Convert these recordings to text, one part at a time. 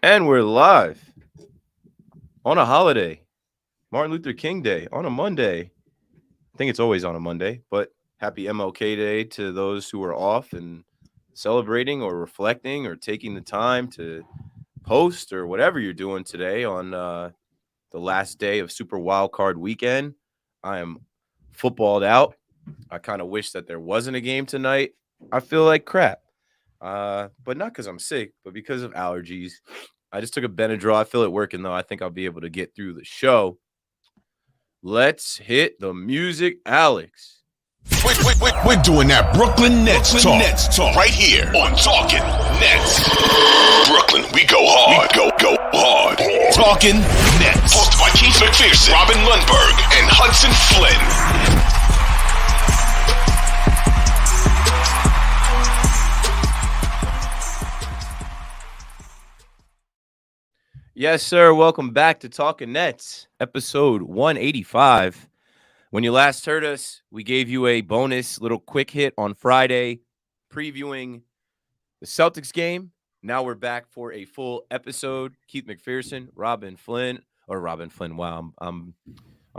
And we're live on a holiday, Martin Luther King Day, on a Monday. I think it's always on a Monday, but happy MLK Day to those who are off and celebrating or reflecting or taking the time to post or whatever you're doing today on the last day of Super Wild Card Weekend. I am footballed out. I kind of wish that there wasn't a game tonight. I feel like crap. But not because I'm sick, but because of allergies. I just took a Benadryl. I feel it working though. I think I'll be able to get through the show. Let's hit the music, Alex. We're doing that Brooklyn Nets talk right here on Talking Nets. Brooklyn, we go hard. Go hard. Talking Nets. Hosted by Keith McPherson, Robin Lundberg, and Hudson Flynn. Yes, sir. Welcome back to Talking Nets, episode 185. When you last heard us, we gave you a bonus little quick hit on Friday, previewing the Celtics game. Now we're back for a full episode. Keith McPherson, Robin Flynn. Wow, I'm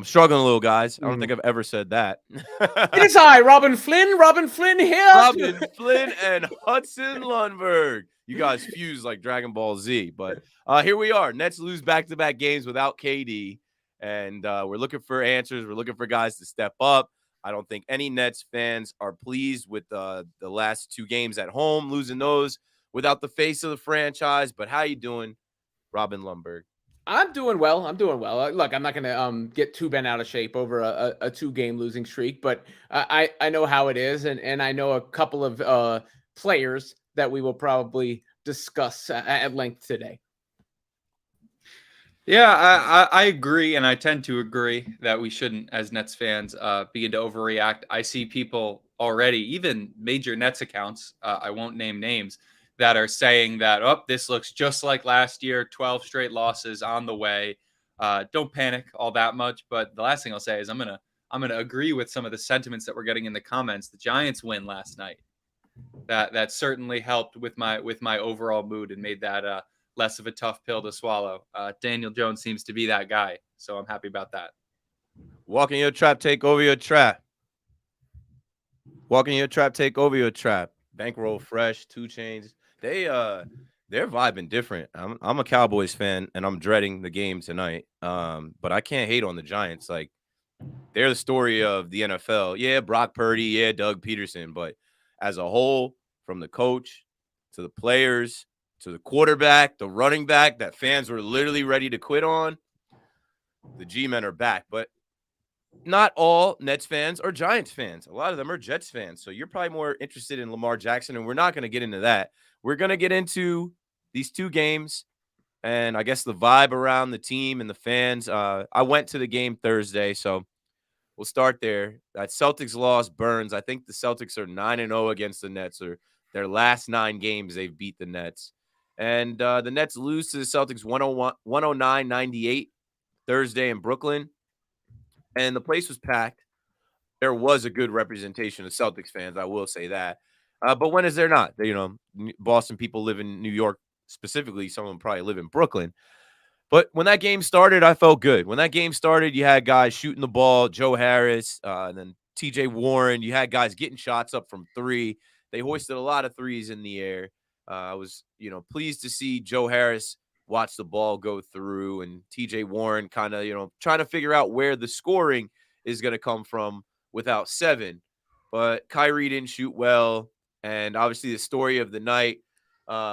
struggling a little, guys. I don't think I've ever said that. It is I, Robin Flynn. Robin Flynn here. Robin Flynn and Hudson Lundberg. You guys fuse like Dragon Ball Z. But here we are. Nets lose back-to-back games without KD. And we're looking for answers. We're looking for guys to step up. I don't think any Nets fans are pleased with the last two games at home, losing those without the face of the franchise. But how you doing, Robin Lundberg? I'm doing well. Look, I'm not going to get too bent out of shape over a two-game losing streak, but I know how it is, and I know a couple of players that we will probably discuss at length today. Yeah, I agree, and I tend to agree that we shouldn't, as Nets fans, begin to overreact. I see people already, even major Nets accounts, I won't name names, that are saying that, this looks just like last year, 12 straight losses on the way. Don't panic all that much, but the last thing I'll say is I'm gonna agree with some of the sentiments that we're getting in the comments. The Giants win last night. That certainly helped with my overall mood and made that less of a tough pill to swallow. Daniel Jones seems to be that guy, so I'm happy about that. Walking your trap, take over your trap. Walking your trap, take over your trap. Bankroll Fresh, 2 Chainz. They're vibing different. I'm a Cowboys fan, and I'm dreading the game tonight. But I can't hate on the Giants. Like, they're the story of the NFL. Yeah, Brock Purdy. Yeah, Doug Peterson. But as a whole, from the coach to the players to the quarterback, the running back that fans were literally ready to quit on, the G-men are back. But not all Nets fans are Giants fans. A lot of them are Jets fans. So you're probably more interested in Lamar Jackson, and we're not going to get into that. We're going to get into these two games and I guess the vibe around the team and the fans. I went to the game Thursday, so we'll start there. That Celtics loss burns. I think the Celtics are 9-0 against the Nets, or their last 9 games they've beat the Nets. And the Nets lose to the Celtics 109-98 Thursday in Brooklyn. And the place was packed. There was a good representation of Celtics fans, I will say that. But when is there not? Boston people live in New York specifically. Some of them probably live in Brooklyn. But when that game started, I felt good. When that game started, you had guys shooting the ball, Joe Harris, and then TJ Warren. You had guys getting shots up from 3. They hoisted a lot of threes in the air. I was, pleased to see Joe Harris watch the ball go through, and TJ Warren kind of, trying to figure out where the scoring is going to come from without 7. But Kyrie didn't shoot well. And obviously the story of the night,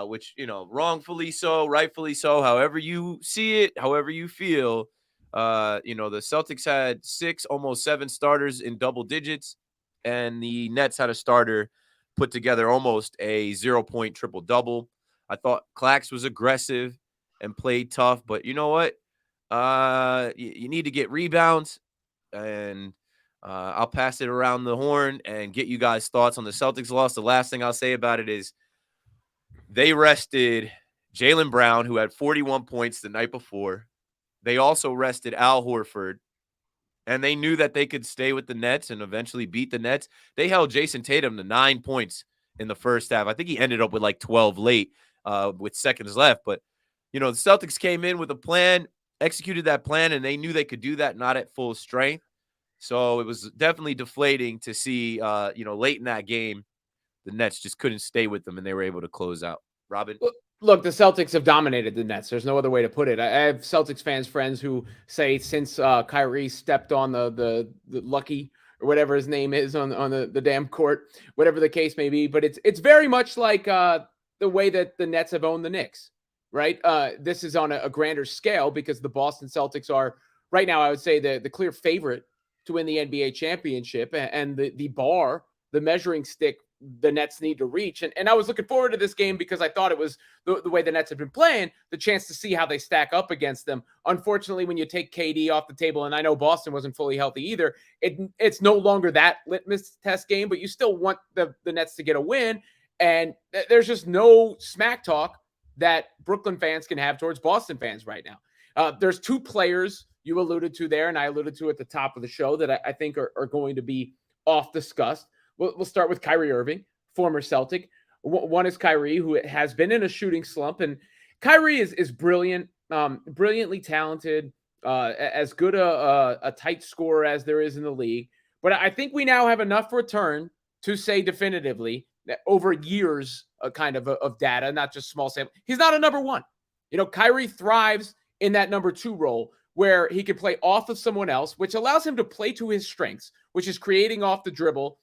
which, wrongfully so, rightfully so, however you see it, however you feel, the Celtics had 6, almost 7 starters in double digits, and the Nets had a starter put together almost a 0-point triple-double. I thought Clax was aggressive and played tough, but you know what? You need to get rebounds, and I'll pass it around the horn and get you guys' thoughts on the Celtics loss. The last thing I'll say about it is they rested Jaylen Brown, who had 41 points the night before. They also rested Al Horford, and they knew that they could stay with the Nets and eventually beat the Nets. They held Jason Tatum to 9 points in the first half. I think he ended up with like 12 late with seconds left, but the Celtics came in with a plan, executed that plan, and they knew they could do that, not at full strength. So it was definitely deflating to see, late in that game, the Nets just couldn't stay with them, and they were able to close out. Robin? Look, the Celtics have dominated the Nets. There's no other way to put it. I have Celtics friends who say since Kyrie stepped on the lucky or whatever his name is on the damn court, whatever the case may be. But it's very much like the way that the Nets have owned the Knicks, right? This is on a grander scale because the Boston Celtics are right now, I would say, the clear favorite to win the NBA championship, and the bar, the measuring stick the Nets need to reach. And I was looking forward to this game because I thought it was the way the Nets have been playing, the chance to see how they stack up against them. Unfortunately, when you take KD off the table, and I know Boston wasn't fully healthy either, it's no longer that litmus test game, but you still want the Nets to get a win. And there's just no smack talk that Brooklyn fans can have towards Boston fans right now. There's two players you alluded to there, and I alluded to at the top of the show that I think are going to be off discussed. We'll start with Kyrie Irving, former Celtic. One is Kyrie, who has been in a shooting slump. And Kyrie is brilliant, brilliantly talented, as good a tight scorer as there is in the league. But I think we now have enough return to say definitively that over years of data, not just small sample, he's not a number one. Kyrie thrives in that number two role where he can play off of someone else, which allows him to play to his strengths, which is creating off the dribble,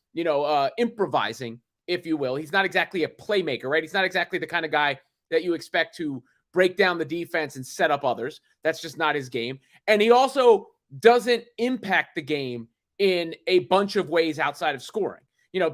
improvising, if you will. He's not exactly a playmaker, right? He's not exactly the kind of guy that you expect to break down the defense and set up others. That's just not his game. And he also doesn't impact the game in a bunch of ways outside of scoring.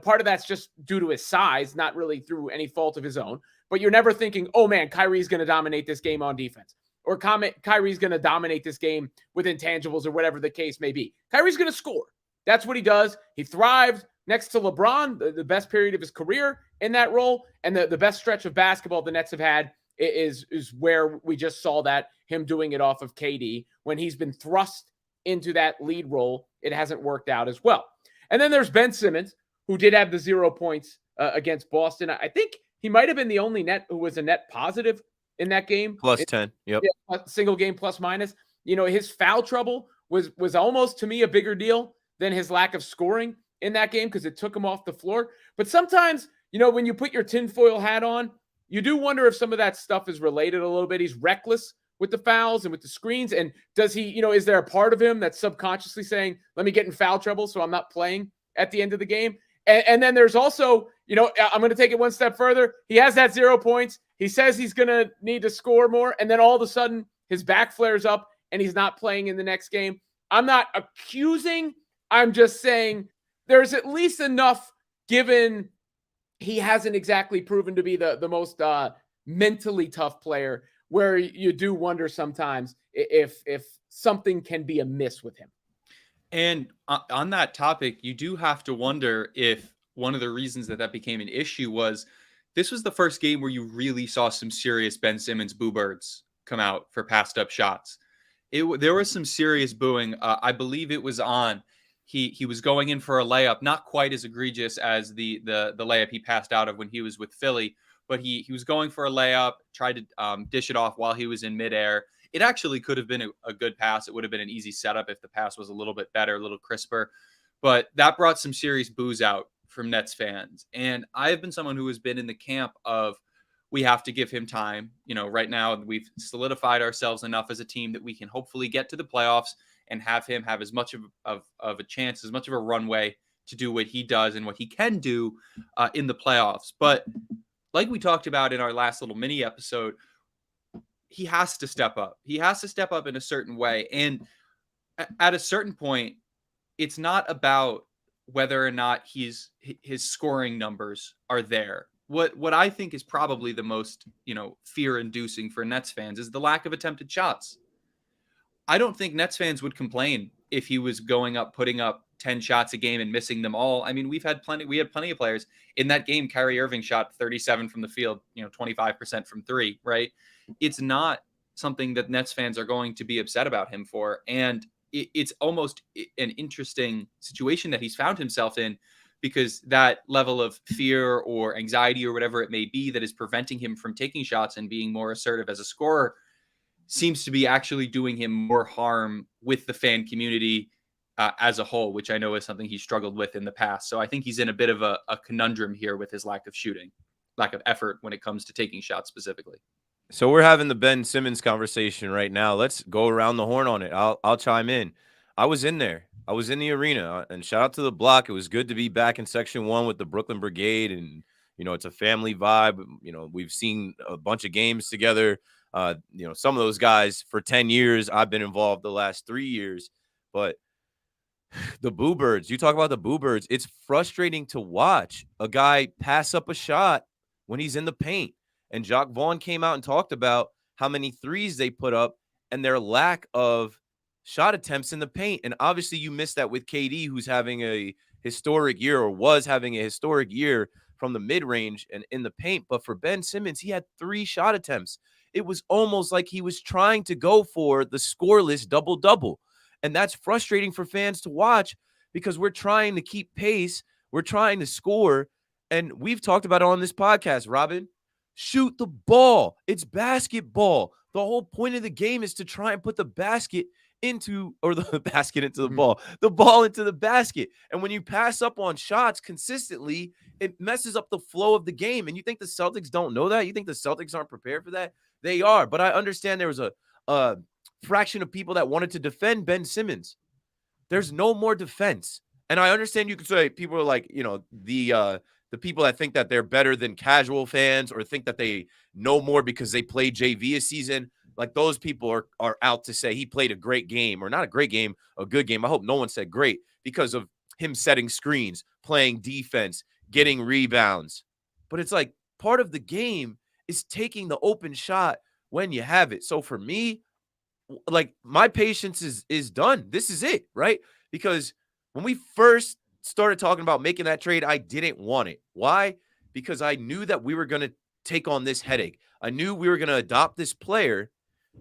Part of that's just due to his size, not really through any fault of his own. But you're never thinking, oh man, Kyrie's going to dominate this game on defense. Or Kyrie's going to dominate this game with intangibles or whatever the case may be. Kyrie's going to score. That's what he does. He thrived next to LeBron, the best period of his career in that role. And the best stretch of basketball the Nets have had is where we just saw that, him doing it off of KD. When he's been thrust into that lead role, it hasn't worked out as well. And then there's Ben Simmons, who did have the 0 points against Boston. I think he might have been the only net who was a net positive in that game. Plus 10. Yep. Yeah, single game plus minus. His foul trouble was almost, to me, a bigger deal than his lack of scoring in that game because it took him off the floor. But sometimes, when you put your tinfoil hat on, you do wonder if some of that stuff is related a little bit. He's reckless with the fouls and with the screens. And does he, is there a part of him that's subconsciously saying, let me get in foul trouble so I'm not playing at the end of the game? And then there's also, I'm going to take it one step further. He has that 0 points. He says he's going to need to score more. And then all of a sudden his back flares up and he's not playing in the next game. I'm not accusing. I'm just saying there's at least enough, given he hasn't exactly proven to be the most mentally tough player, where you do wonder sometimes if something can be amiss with him. And on that topic, you do have to wonder if one of the reasons that became an issue was this was the first game where you really saw some serious Ben Simmons boo birds come out for passed up shots. There was some serious booing. I believe it was on. He was going in for a layup, not quite as egregious as the layup he passed out of when he was with Philly, but he was going for a layup, tried to dish it off while he was in midair. It actually could have been a good pass. It would have been an easy setup if the pass was a little bit better, a little crisper. But that brought some serious boos out from Nets fans. And I've been someone who has been in the camp of we have to give him time. Right now we've solidified ourselves enough as a team that we can hopefully get to the playoffs and have him have as much of a chance, as much of a runway to do what he does and what he can do in the playoffs. But like we talked about in our last little mini episode, he has to step up. He has to step up in a certain way. And at a certain point, it's not about whether or not his scoring numbers are there. What I think is probably the most, fear-inducing for Nets fans is the lack of attempted shots. I don't think Nets fans would complain if he was going up, putting up 10 shots a game and missing them all. I mean, we had plenty of players in that game. Kyrie Irving shot 37 from the field, 25% from three, right? It's not something that Nets fans are going to be upset about him for. And it's almost an interesting situation that he's found himself in, because that level of fear or anxiety or whatever it may be that is preventing him from taking shots and being more assertive as a scorer seems to be actually doing him more harm with the fan community as a whole, which I know is something he struggled with in the past. So I think he's in a bit of a conundrum here with his lack of shooting, lack of effort when it comes to taking shots specifically. So we're having the Ben Simmons conversation right now. Let's go around the horn on it. I'll chime in. I was in there. I was in the arena, and shout out to the block. It was good to be back in Section 1 with the Brooklyn Brigade, and it's a family vibe. We've seen a bunch of games together. Some of those guys for 10 years. I've been involved the last 3 years, but the Boo Birds. You talk about the Boo Birds. It's frustrating to watch a guy pass up a shot when he's in the paint. And Jacques Vaughn came out and talked about how many threes they put up and their lack of shot attempts in the paint. And obviously you missed that with KD, who's having a historic year or was having a historic year from the mid-range and in the paint. But for Ben Simmons, he had 3 shot attempts. It was almost like he was trying to go for the scoreless double-double. And that's frustrating for fans to watch because we're trying to keep pace. We're trying to score. And we've talked about it on this podcast, Robin. Shoot the ball. It's basketball. The whole point of the game is to try and put the basket into, or the basket into the ball into the basket. And when you pass up on shots consistently, it messes up the flow of the game. And you think the Celtics don't know that? You think the Celtics aren't prepared for that? They are. But I understand there was a fraction of people that wanted to defend Ben Simmons. There's no more defense. And I understand you could say people are like, the people that think that they're better than casual fans or think that they know more because they played JV a season, like those people are out to say he played a great game, or not a great game, a good game. I hope no one said great because of him setting screens, playing defense, getting rebounds. But it's like part of the game is taking the open shot when you have it. So for me, like my patience is done. This is it, right? Because when we first started talking about making that trade, I didn't want it. Why? Because I knew that we were going to take on this headache. I knew we were going to adopt this player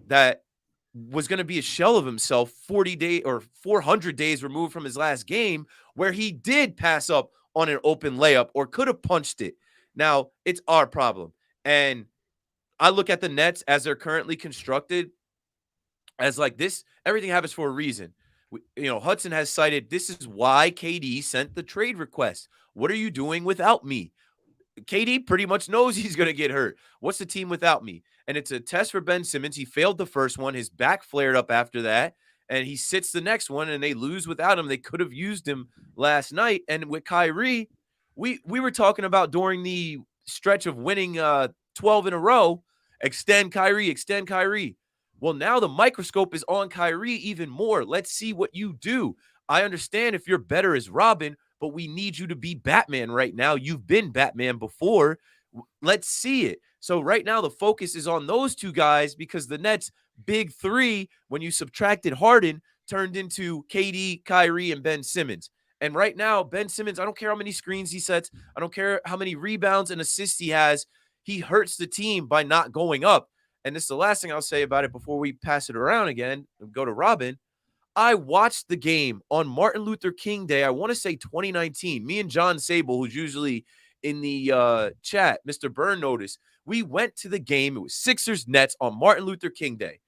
that was going to be a shell of himself 40 days or 400 days removed from his last game, where he did pass up on an open layup or could have punched it. Now, it's our problem. And I look at the Nets as they're currently constructed as like this, everything happens for a reason. Hudson has cited this is why KD sent the trade request. What are you doing without me? KD pretty much knows he's going to get hurt. What's the team without me? And it's a test for Ben Simmons. He failed the first one. His back flared up after that, and he sits the next one, and they lose without him. They could have used him last night. And with Kyrie, we were talking about during the stretch of winning 12 in a row, extend Kyrie, extend Kyrie. Well, now the microscope is on Kyrie even more. Let's see what you do. I understand if you're better as Robin, but we need you to be Batman right now. You've been Batman before. Let's see it. So right now the focus is on those two guys because the Nets' big 3, when you subtracted Harden, turned into KD, Kyrie, and Ben Simmons. And right now, Ben Simmons, I don't care how many screens he sets. I don't care how many rebounds and assists he has. He hurts the team by not going up. And this is the last thing I'll say about it before we pass it around again and go to Robin. I watched the game on Martin Luther King Day. I want to say 2019. Me and John Sable, who's usually in the chat, Mr. Byrne noticed, we went to the game. It was Sixers Nets on Martin Luther King Day.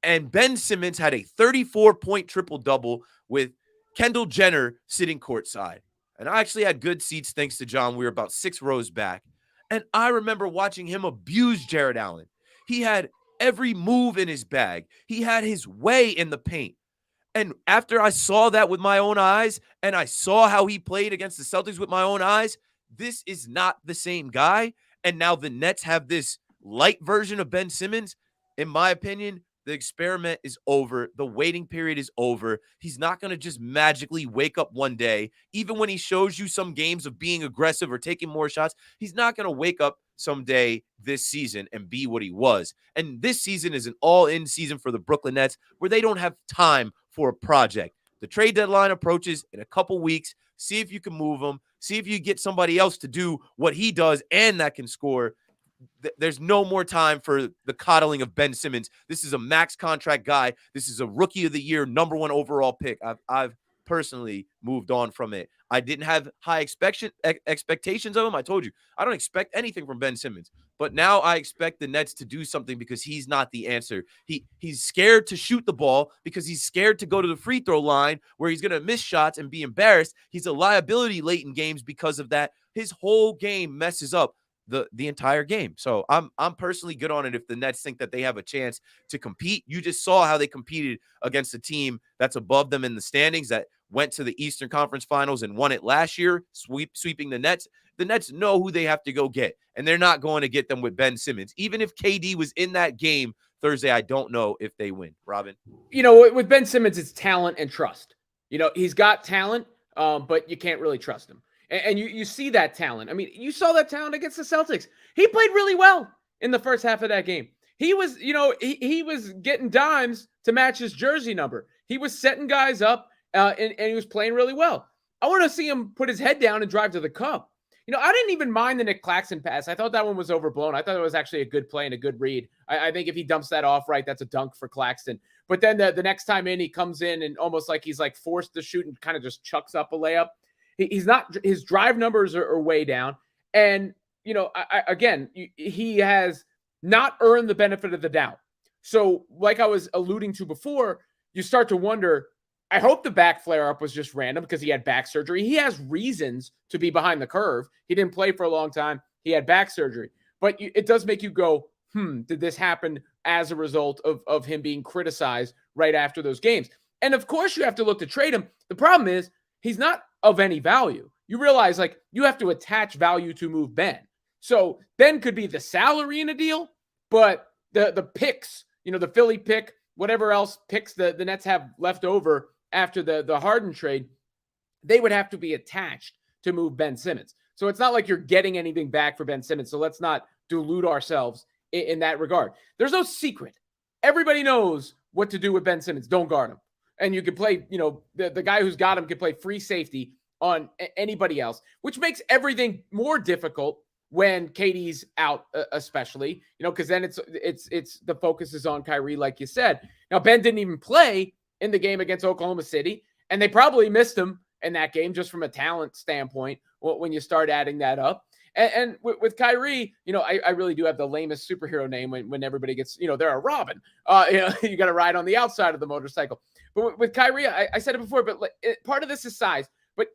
And Ben Simmons had a 34-point triple-double with Kendall Jenner sitting courtside. And I actually had good seats thanks to John. We were about 6 rows back. And I remember watching him abuse Jared Allen. He had every move in his bag. He had his way in the paint. And after I saw that with my own eyes, and I saw how he played against the Celtics with my own eyes, this is not the same guy. And now the Nets have this light version of Ben Simmons. In my opinion, the experiment is over. The waiting period is over. He's not going to just magically wake up one day. Even when he shows you some games of being aggressive or taking more shots, he's not going to wake up someday this season and be what he was. And this season is an all-in season for the Brooklyn Nets where they don't have time for a project. The trade deadline approaches in a couple weeks. See if you can move him. See if you get somebody else to do what he does and that can score. There's no more time for the coddling of Ben Simmons. This is a max contract guy. This is a rookie of the year, #1 overall pick. I've personally moved on from it. I didn't have high expectations of him. I told you, I don't expect anything from Ben Simmons. But now I expect the Nets to do something because he's not the answer. He's scared to shoot the ball because he's scared to go to the free throw line where he's going to miss shots and be embarrassed. He's a liability late in games because of that. His whole game messes up the entire game. So I'm personally good on it if the Nets think that they have a chance to compete. You just saw how they competed against a team that's above them in the standings that went to the Eastern Conference Finals and won it last year, sweeping the Nets. The Nets know who they have to go get, and they're not going to get them with Ben Simmons. Even if KD was in that game Thursday, I don't know if they win. Robin? With Ben Simmons, it's talent and trust. He's got talent, but you can't really trust him. And you see that talent. I mean, you saw that talent against the Celtics. He played really well in the first half of that game. He was, he was getting dimes to match his jersey number. He was setting guys up, and he was playing really well. I want to see him put his head down and drive to the cup. I didn't even mind the Nick Claxton pass. I thought that one was overblown. I thought it was actually a good play and a good read. I think if he dumps that off right, that's a dunk for Claxton. But then the next time in, he comes in and almost like he's like forced to shoot and kind of just chucks up a layup. He's not, his drive numbers are way down. And, he has not earned the benefit of the doubt. So like I was alluding to before, you start to wonder, I hope the back flare-up was just random because he had back surgery. He has reasons to be behind the curve. He didn't play for a long time. He had back surgery. But it does make you go, did this happen as a result of him being criticized right after those games? And, of course, you have to look to trade him. The problem is he's not of any value. You realize, you have to attach value to move Ben. So Ben could be the salary in a deal, but the picks, the Philly pick, whatever else picks the Nets have left over after the Harden trade, they would have to be attached to move Ben Simmons. So it's not like you're getting anything back for Ben Simmons. So let's not delude ourselves in that regard. There's no secret. Everybody knows what to do with Ben Simmons. Don't guard him. And you can play, the guy who's got him can play free safety on anybody else, which makes everything more difficult when KD's out, especially, because then it's the focus is on Kyrie, like you said. Now, Ben didn't even play in the game against Oklahoma City, and they probably missed him in that game just from a talent standpoint when you start adding that up. And with Kyrie, I really do have the lamest superhero name when everybody gets, they're a Robin. You got to ride on the outside of the motorcycle. But with Kyrie, I said it before, but part of this is size. But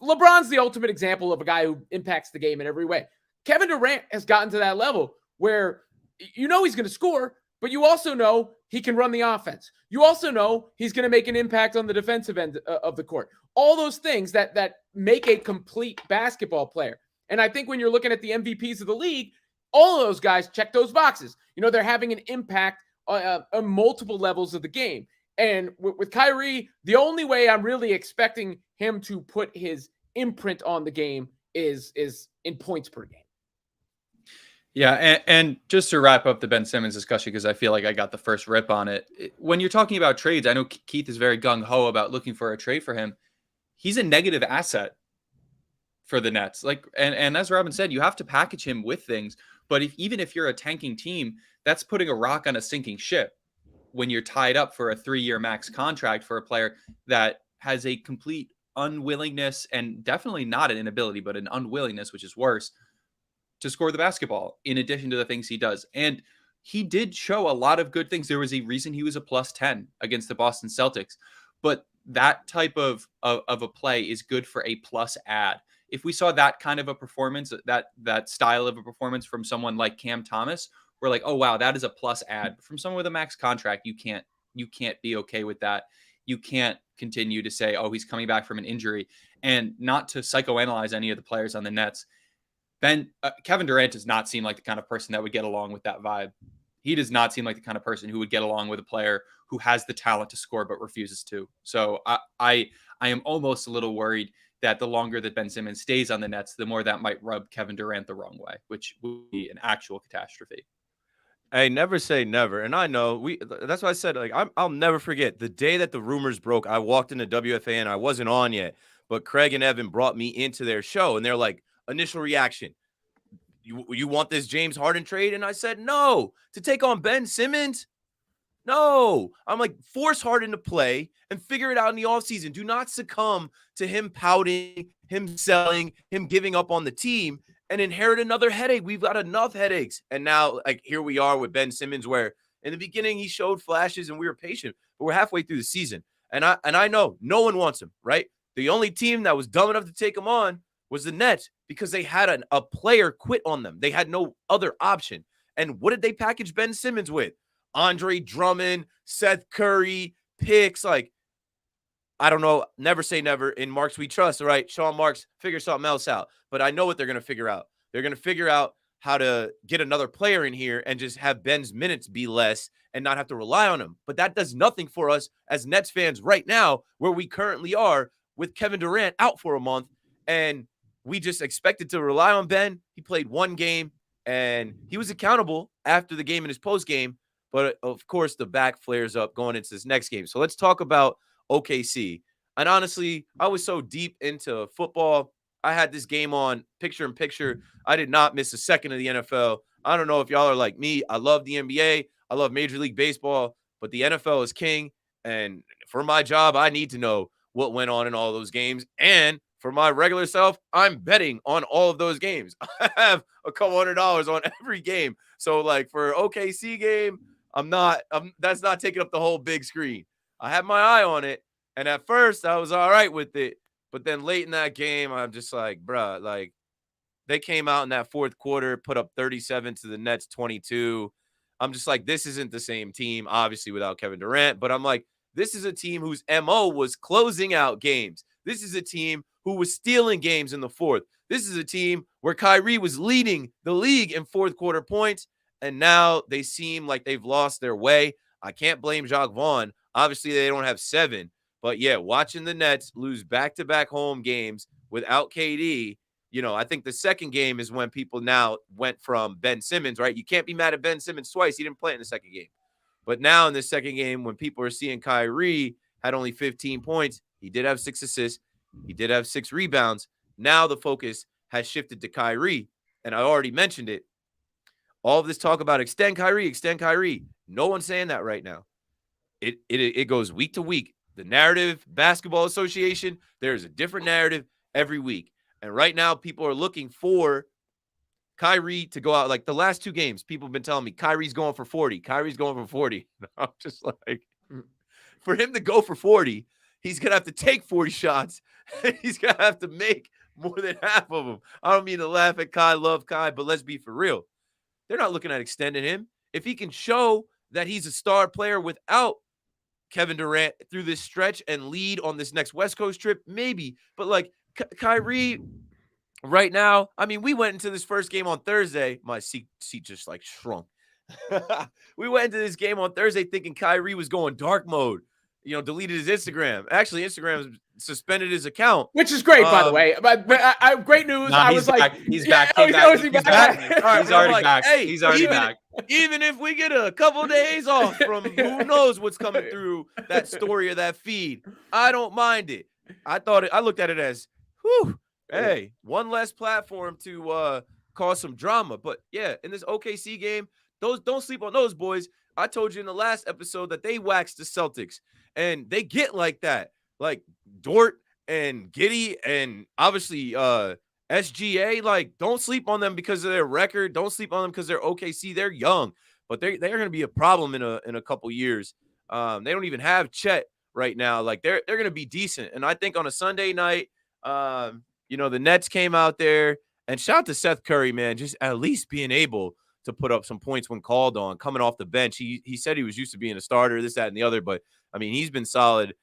LeBron's the ultimate example of a guy who impacts the game in every way. Kevin Durant has gotten to that level where he's going to score, but you also know he can run the offense. You also know he's going to make an impact on the defensive end of the court. All those things that make a complete basketball player. And I think when you're looking at the MVPs of the league, all of those guys check those boxes. They're having an impact on multiple levels of the game. And with Kyrie, the only way I'm really expecting him to put his imprint on the game is in points per game. Yeah, and just to wrap up the Ben Simmons discussion, because I feel like I got the first rip on it. When you're talking about trades, I know Keith is very gung-ho about looking for a trade for him. He's a negative asset for the Nets. And as Robin said, you have to package him with things. But even if you're a tanking team, that's putting a rock on a sinking ship when you're tied up for a 3-year max contract for a player that has a complete unwillingness, and definitely not an inability, but an unwillingness, which is worse, to score the basketball in addition to the things he does. And he did show a lot of good things. There was a reason he was a +10 against the Boston Celtics, but that type of a play is good for a plus add. If we saw that kind of a performance, that style of a performance from someone like Cam Thomas, we're like, oh wow, that is a plus add. But from someone with a max contract, you can't be okay with that. You can't continue to say, oh, he's coming back from an injury. And not to psychoanalyze any of the players on the Nets, Kevin Durant does not seem like the kind of person that would get along with that vibe. He does not seem like the kind of person who would get along with a player who has the talent to score but refuses to. So I am almost a little worried that the longer that Ben Simmons stays on the Nets, the more that might rub Kevin Durant the wrong way, which would be an actual catastrophe. Hey, never say never. And I know that's why I said, I'll never forget the day that the rumors broke. I walked into WFA and I wasn't on yet, but Craig and Evan brought me into their show and they're like, initial reaction, you want this James Harden trade? And I said, no, to take on Ben Simmons. No, I'm like, force Harden to play and figure it out in the offseason. Do not succumb to him pouting, him selling, him giving up on the team. and inherit another headache. We've got enough headaches. And now, like, here we are with Ben Simmons, where in the beginning he showed flashes and we were patient, but we're halfway through the season. And I know no one wants him, right? The only team that was dumb enough to take him on was the Nets because they had a player quit on them. They had no other option. And what did they package Ben Simmons with? Andre Drummond, Seth Curry, picks. Like, I don't know. Never say never. In Marks we trust, right? Sean Marks, figure something else out. But I know what they're going to figure out. They're going to figure out how to get another player in here and just have Ben's minutes be less and not have to rely on him. But that does nothing for us as Nets fans right now, where we currently are with Kevin Durant out for a month. And we just expected to rely on Ben. He played one game and he was accountable after the game in his post game. But of course, the back flares up going into this next game. So let's talk about OKC. And honestly, I was so deep into football. I had this game on picture in picture. I did not miss a second of the NFL. I don't know if y'all are like me. I love the NBA. I love Major League Baseball, but the NFL is king. And for my job, I need to know what went on in all those games. And for my regular self, I'm betting on all of those games. I have a couple $100 on every game. So like for OKC game, that's not taking up the whole big screen. I had my eye on it, and at first I was all right with it, but then late in that game, I'm just like, bruh, like they came out in that fourth quarter, put up 37 to the Nets 22. I'm just like, this isn't the same team, obviously without Kevin Durant, but I'm like, this is a team whose MO was closing out games. This is a team who was stealing games in the fourth. This is a team where Kyrie was leading the league in fourth quarter points, and now they seem like they've lost their way. I can't blame Jacques Vaughn. Obviously, they don't have 7. But, yeah, watching the Nets lose back-to-back home games without KD, I think the second game is when people now went from Ben Simmons, right? You can't be mad at Ben Simmons twice. He didn't play in the second game. But now in the second game, when people are seeing Kyrie had only 15 points, he did have 6 assists. He did have 6 rebounds. Now the focus has shifted to Kyrie. And I already mentioned it. All of this talk about extend Kyrie. No one's saying that right now. It goes week to week. The narrative, Basketball Association, there's a different narrative every week. And right now, people are looking for Kyrie to go out. Like the last 2 games, people have been telling me Kyrie's going for 40. Kyrie's going for 40. I'm just like, for him to go for 40, he's going to have to take 40 shots. He's going to have to make more than half of them. I don't mean to laugh at Kai, love Kai, but let's be for real. They're not looking at extending him. If he can show that he's a star player without Kevin Durant through this stretch and lead on this next West Coast trip, maybe. But like Kyrie right now, I mean, we went into this first game on Thursday. My seat just like shrunk. We went into this game on Thursday thinking Kyrie was going dark mode, deleted his Instagram. Actually, Instagram suspended his account. Which is great, by the way. But great news. I was back. like, he's back. He's back. back. Already back. Hey, he's already back. Even if we get a couple days off from who knows what's coming through that story or that feed, I don't mind it. I looked at it as, hey, one less platform to cause some drama. But yeah, in this OKC game, don't sleep on those boys. I told you in the last episode that they waxed the Celtics, and they get like that. Like Dort and Giddey and obviously SGA, like don't sleep on them because of their record. Don't sleep on them because they're OKC. They're young, but they're going to be a problem in a couple years. They don't even have Chet right now. Like they're going to be decent. And I think on a Sunday night, the Nets came out there, and shout out to Seth Curry, man, just at least being able to put up some points when called on, coming off the bench. He said he was used to being a starter, this, that, and the other, but I mean, he's been solid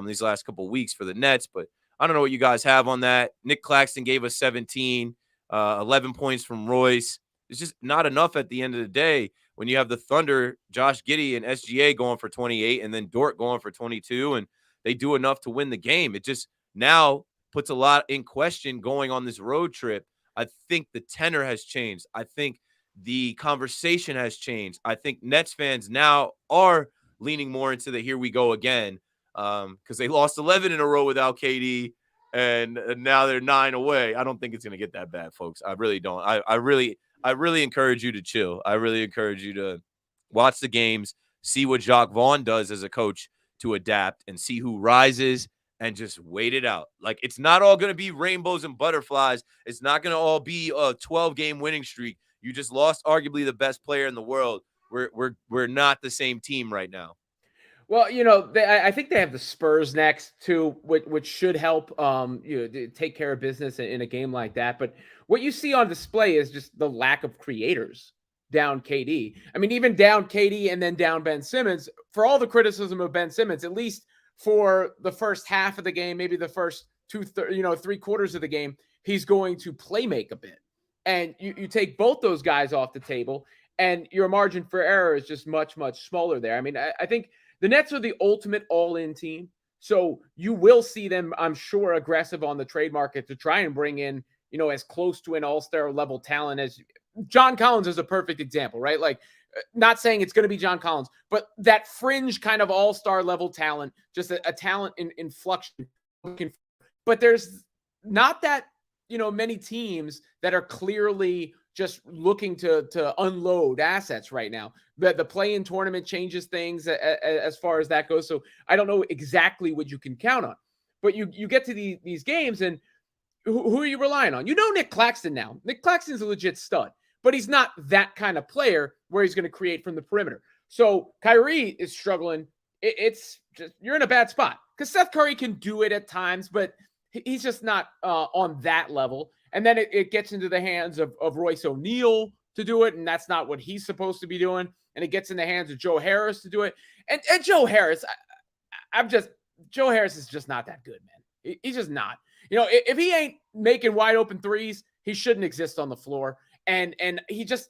these last couple of weeks for the Nets, but I don't know what you guys have on that. Nick Claxton gave us 17, 11 points from Royce. It's just not enough at the end of the day when you have the Thunder, Josh Giddey and SGA going for 28 and then Dort going for 22, and they do enough to win the game. It just now puts a lot in question going on this road trip. I think the tenor has changed. I think the conversation has changed. I think Nets fans now are leaning more into the here we go again because they lost 11 in a row without KD, and now they're 9 away. I don't think it's going to get that bad, folks. I really don't. I really encourage you to chill. I really encourage you to watch the games, see what Jacques Vaughn does as a coach to adapt, and see who rises and just wait it out. Like, it's not all going to be rainbows and butterflies. It's not going to all be a 12-game winning streak. You just lost arguably the best player in the world. We're not the same team right now. Well, I think they have the Spurs next too, which should help take care of business in a game like that. But what you see on display is just the lack of creators down KD. I mean, even down KD and then down Ben Simmons. For all the criticism of Ben Simmons, at least for the first half of the game, maybe the first 3/4 of the game, he's going to play make a bit. And you take both those guys off the table, and your margin for error is just much, much smaller there. I mean, I think the Nets are the ultimate all-in team. So you will see them, I'm sure, aggressive on the trade market to try and bring in, as close to an all-star level talent as John Collins is a perfect example, right? Like, not saying it's going to be John Collins, but that fringe kind of all-star level talent, just a talent in flux. But there's not that, many teams that are clearly just looking to unload assets right now. The play-in tournament changes things as far as that goes. So I don't know exactly what you can count on. But you get to these games, and who are you relying on? Nick Claxton now. Nick Claxton's a legit stud, but he's not that kind of player where he's going to create from the perimeter. So Kyrie is struggling. It's just, you're in a bad spot because Seth Curry can do it at times, but he's just not on that level. And then it gets into the hands of Royce O'Neal to do it, and that's not what he's supposed to be doing. And it gets in the hands of Joe Harris to do it. And Joe Harris, Joe Harris is just not that good, man. He's just not. If he ain't making wide open threes, he shouldn't exist on the floor. And he just,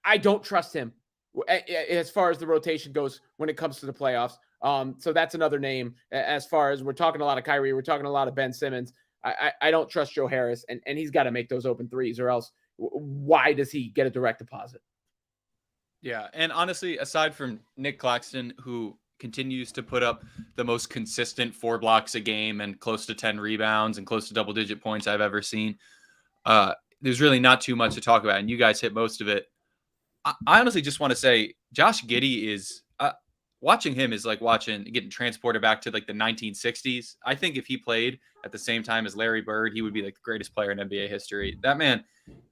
I don't trust him as far as the rotation goes when it comes to the playoffs. So that's another name as far as we're talking a lot of Kyrie, we're talking a lot of Ben Simmons. I don't trust Joe Harris, and he's got to make those open threes, or else why does he get a direct deposit? Yeah, and honestly, aside from Nick Claxton, who continues to put up the most consistent 4 blocks a game and close to 10 rebounds and close to double-digit points I've ever seen, there's really not too much to talk about, and you guys hit most of it. I honestly just want to say Josh Giddey is watching him is like getting transported back to like the 1960s. I think if he played at the same time as Larry Bird, he would be like the greatest player in NBA history. That man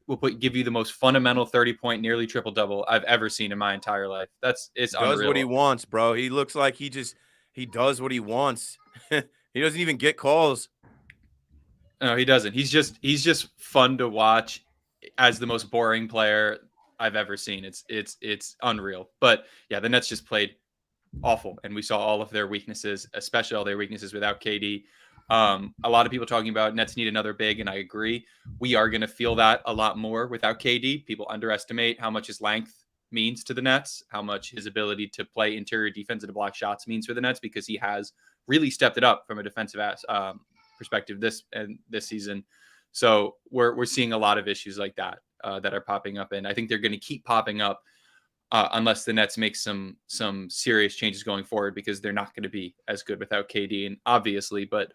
will give you the most fundamental 30-point, nearly triple-double I've ever seen in my entire life. It's unreal. Does what he wants, bro. He looks like he does what he wants. He doesn't even get calls. No, he doesn't. He's just fun to watch as the most boring player I've ever seen. It's unreal. But yeah, the Nets just played awful, and we saw all of their weaknesses, especially all their weaknesses without KD. A lot of people talking about Nets need another big, and I agree. We are going to feel that a lot more without KD. People underestimate how much his length means to the Nets, how much his ability to play interior defense and to block shots means for the Nets, because he has really stepped it up from a defensive perspective this season. So we're seeing a lot of issues like that that are popping up, and I think they're going to keep popping up unless the Nets make some serious changes going forward, because they're not going to be as good without KD, and obviously, but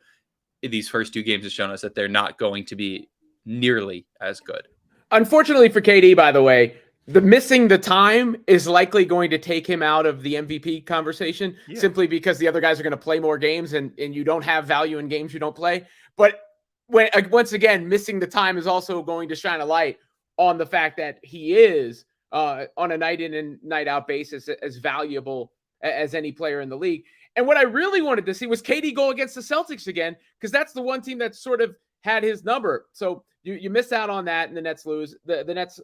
these first 2 games have shown us that they're not going to be nearly as good. Unfortunately for KD, by the way, missing the time is likely going to take him out of the MVP conversation, simply because the other guys are going to play more games, and you don't have value in games you don't play. But once again, missing the time is also going to shine a light on the fact that he is on a night in and night out basis as valuable as any player in the league. And what I really wanted to see was KD go against the Celtics again, because that's the one team that sort of had his number. So you miss out on that, and the Nets lose. The Nets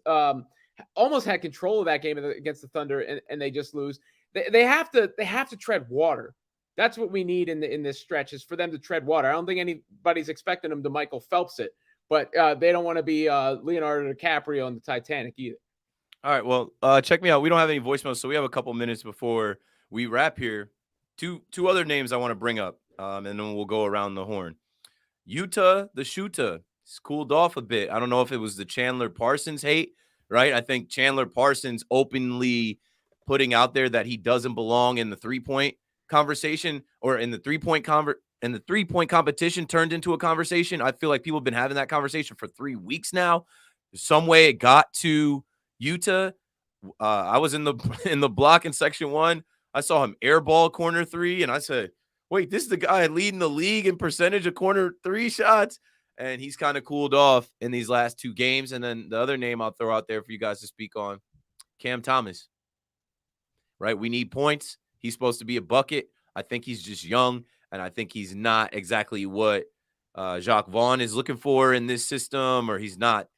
almost had control of that game against the Thunder, and they just lose. They have to tread water. That's what we need in this stretch, is for them to tread water. I don't think anybody's expecting them to Michael Phelps it, but they don't want to be Leonardo DiCaprio on the Titanic either. All right, well, check me out. We don't have any voicemails, so we have a couple minutes before we wrap here. Two other names I want to bring up, and then we'll go around the horn. Utah, the shooter, it's cooled off a bit. I don't know if it was the Chandler Parsons hate, right? I think Chandler Parsons openly putting out there that he doesn't belong in the 3-point conversation, or in the 3-point and the 3-point competition turned into a conversation. I feel like people have been having that conversation for 3 weeks now. Some way it got to Utah. I was in the block in section 1. I saw him airball corner 3, and I said, wait, this is the guy leading the league in percentage of corner 3 shots. And he's kind of cooled off in these last 2 games. And then the other name I'll throw out there for you guys to speak on, Cam Thomas. Right? We need points. He's supposed to be a bucket. I think he's just young, and I think he's not exactly what Jacques Vaughn is looking for in this system, or he's not,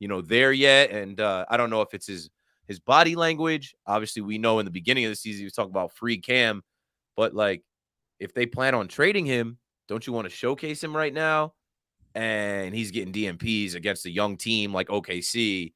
there yet. And I don't know if it's his body language. Obviously, we know in the beginning of the season he was talking about free Cam, but like if they plan on trading him, don't you want to showcase him right now? And he's getting DMPs against a young team like OKC.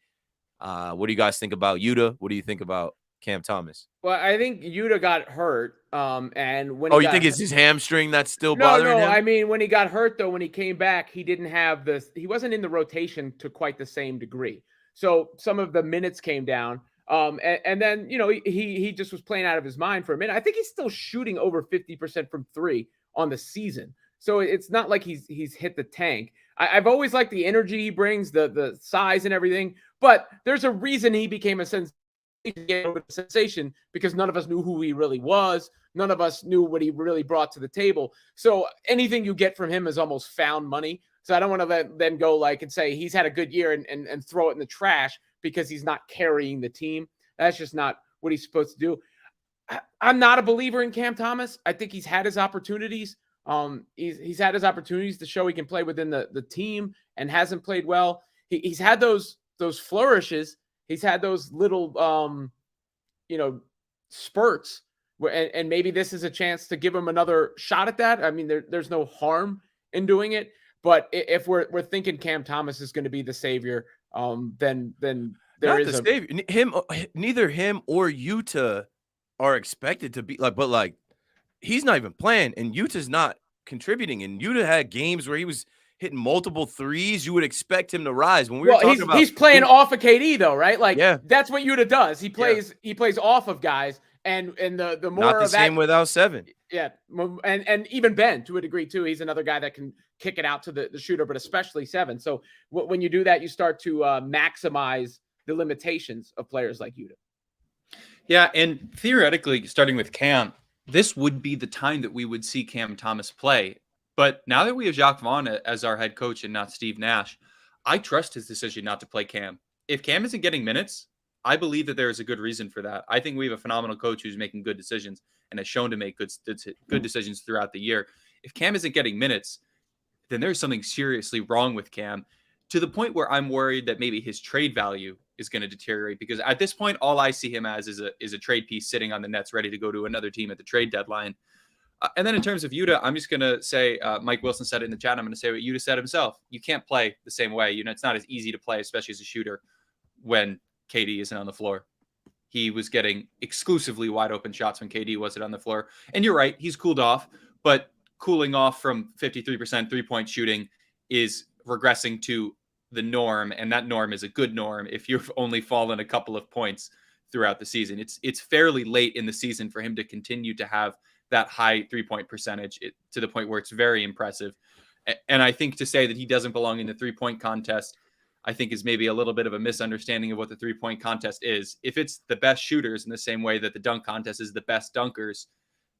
What do you guys think about Yuta? What do you think about Cam Thomas? Well, I think Yuta got hurt. And when you think it's his hamstring that's still bothering him? I mean, when he got hurt, though, when he came back, he didn't have he wasn't in the rotation to quite the same degree. So some of the minutes came down. And then, he just was playing out of his mind for a minute. I think he's still shooting over 50% from 3 on the season. So it's not like he's hit the tank. I've always liked the energy he brings, the size and everything. But there's a reason he became a sensation, because none of us knew who he really was. None of us knew what he really brought to the table. So anything you get from him is almost found money. So I don't want to then go and say he's had a good year and throw it in the trash because he's not carrying the team. That's just not what he's supposed to do. I'm not a believer in Cam Thomas. I think he's had his opportunities. He's had his opportunities to show he can play within the team and hasn't played well. He's had those flourishes. He's had those little, spurts and maybe this is a chance to give him another shot at that. I mean, there's no harm in doing it, but if we're thinking Cam Thomas is going to be the savior, then there is the savior. Neither him or Yuta are expected to be but he's not even playing, and Yuta's not contributing. And Yuta had games where he was hitting multiple threes. You would expect him to rise. When he's playing off of KD though, right? That's what Yuta does. He plays off of guys, and the more not the same without 7. Yeah, and even Ben to a degree too. He's another guy that can kick it out to the shooter, but especially 7. So when you do that, you start to maximize the limitations of players like Yuta. Yeah, and theoretically, starting with Cam, this would be the time that we would see Cam Thomas play. But now that we have Jacques Vaughn as our head coach and not Steve Nash, I trust his decision not to play Cam. If Cam isn't getting minutes, I believe that there is a good reason for that. I think we have a phenomenal coach who's making good decisions and has shown to make good decisions throughout the year. If Cam isn't getting minutes, then there's something seriously wrong with Cam, to the point where I'm worried that maybe his trade value is going to deteriorate, because at this point, all I see him as is a trade piece sitting on the Nets ready to go to another team at the trade deadline. And then in terms of Yuta, I'm just going to say, Mike Wilson said it in the chat. I'm going to say what Yuta said himself. You can't play the same way. It's not as easy to play, especially as a shooter, when KD isn't on the floor. He was getting exclusively wide open shots when KD wasn't on the floor. And you're right, he's cooled off, but cooling off from 53% 3-point shooting is regressing to the norm, and that norm is a good norm if you've only fallen a couple of points throughout the season. It's fairly late in the season for him to continue to have that high 3-point percentage to the point where it's very impressive. And I think to say that he doesn't belong in the 3-point contest, I think is maybe a little bit of a misunderstanding of what the 3-point contest is. If it's the best shooters in the same way that the dunk contest is the best dunkers,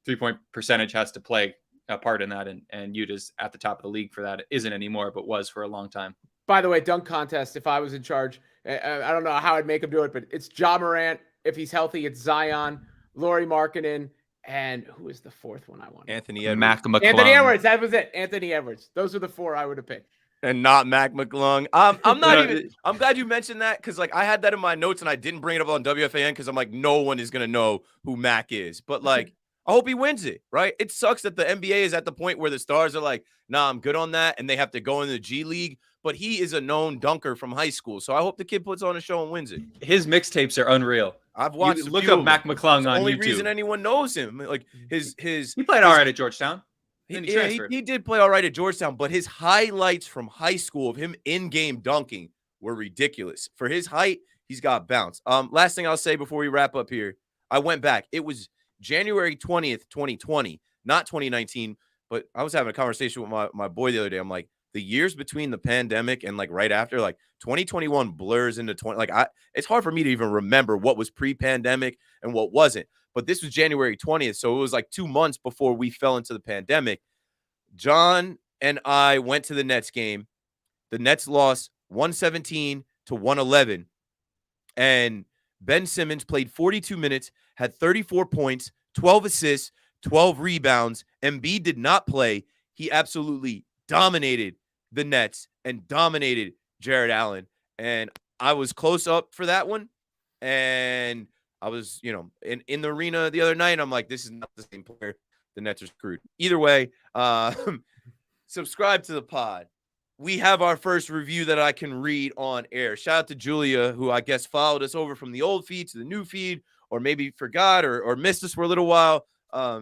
3-point percentage has to play a part in that. And Utah's at the top of the league for that. It isn't anymore, but was for a long time. By the way, dunk contest, if I was in charge, I don't know how I'd make him do it, but it's Ja Morant. If he's healthy, it's Zion, Lauri Markkanen, and who is the fourth one I want? Anthony Edwards. Mac McClung. Anthony Edwards, that was it. Anthony Edwards. Those are the 4 I would have picked. And not Mac McClung. I'm not even. I'm glad you mentioned that, because I had that in my notes and I didn't bring it up on WFAN because I'm no one is gonna know who Mac is. But I hope he wins it. Right? It sucks that the NBA is at the point where the stars are nah, I'm good on that, and they have to go in the G League. But he is a known dunker from high school, so I hope the kid puts on a show and wins it. His mixtapes are unreal. I've watched. Look up Mac McClung on YouTube. The only reason anyone knows him, his. He played all right at Georgetown. He did play all right at Georgetown, but his highlights from high school of him in-game dunking were ridiculous. For his height, he's got bounce. Last thing I'll say before we wrap up here, I went back. It was January 20th, 2020, not 2019, but I was having a conversation with my boy the other day. I'm like, the years between the pandemic and right after, 2021 blurs into 20. It's hard for me to even remember what was pre-pandemic and what wasn't. but this was January 20th. So it was like 2 months before we fell into the pandemic. John and I went to the Nets game. The Nets lost 117 to 111. And Ben Simmons played 42 minutes, had 34 points, 12 assists, 12 rebounds. Embiid did not play. He absolutely dominated the Nets and dominated Jared Allen. And I was close up for that one. And I was, in the arena the other night. I'm like, this is not the same player. The Nets are screwed. Either way, subscribe to the pod. We have our first review that I can read on air. Shout out to Julia, who I guess followed us over from the old feed to the new feed, or maybe forgot or missed us for a little while.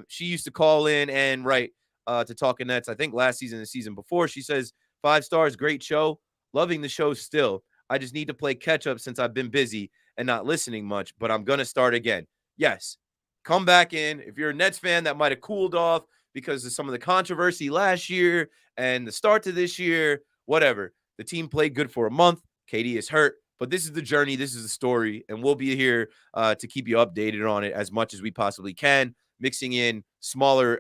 She used to call in and write to Talking Nets, I think last season and the season before. She says, 5 stars, great show. Loving the show still. I just need to play catch up since I've been busy and not listening much, but I'm going to start again. Yes, come back in. If you're a Nets fan that might have cooled off because of some of the controversy last year and the start to this year, whatever. The team played good for a month. KD is hurt, but this is the journey. This is the story, and we'll be here to keep you updated on it as much as we possibly can, mixing in smaller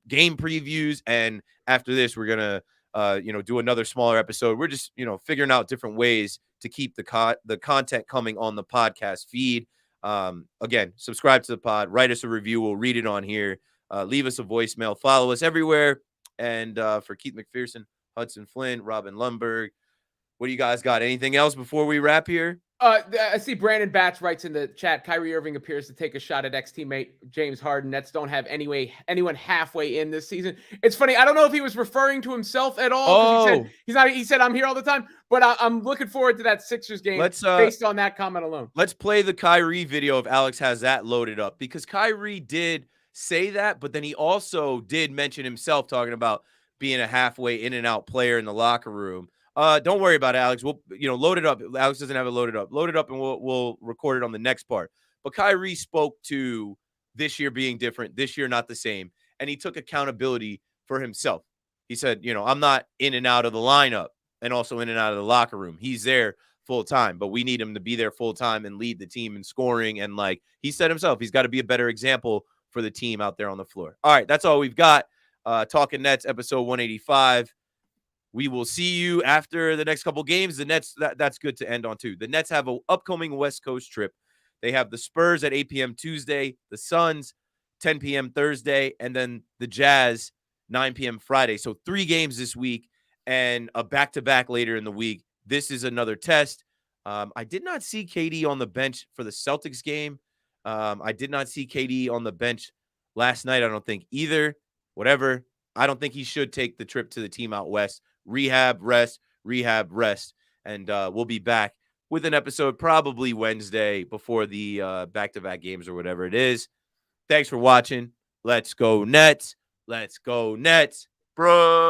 game previews. And after this, we're going to, do another smaller episode. We're just, figuring out different ways to keep the content coming on the podcast feed. Again, subscribe to the pod, write us a review. We'll read it on here. Leave us a voicemail, follow us everywhere. And for Keith McPherson, Hudson Flynn, Robin Lundberg, what do you guys got? Anything else before we wrap here? I see Brandon Batch writes in the chat, Kyrie Irving appears to take a shot at ex-teammate James Harden. Nets don't have anyone halfway in this season. It's funny. I don't know if he was referring to himself at all. Oh, he said, I'm here all the time, but I'm looking forward to that Sixers game based on that comment alone. Let's play the Kyrie video if Alex has that loaded up, because Kyrie did say that, but then he also did mention himself talking about being a halfway in and out player in the locker room. Don't worry about it, Alex. We'll, load it up. Alex doesn't have it loaded up. Load it up, and we'll record it on the next part. But Kyrie spoke to this year being different, this year not the same, and he took accountability for himself. He said, I'm not in and out of the lineup and also in and out of the locker room. He's there full time, but we need him to be there full time and lead the team in scoring. And like he said himself, he's got to be a better example for the team out there on the floor. All right, that's all we've got. Talking Nets, episode 185. We will see you after the next couple games. The Nets, that's good to end on too. The Nets have an upcoming West Coast trip. They have the Spurs at 8 p.m. Tuesday, the Suns 10 p.m. Thursday, and then the Jazz 9 p.m. Friday. So 3 games this week and a back-to-back later in the week. This is another test. I did not see KD on the bench for the Celtics game. I did not see KD on the bench last night, I don't think either. Whatever. I don't think he should take the trip to the team out west. Rehab, rest. And we'll be back with an episode probably Wednesday before the back-to-back games or whatever it is. Thanks for watching. Let's go Nets. Let's go Nets, bro.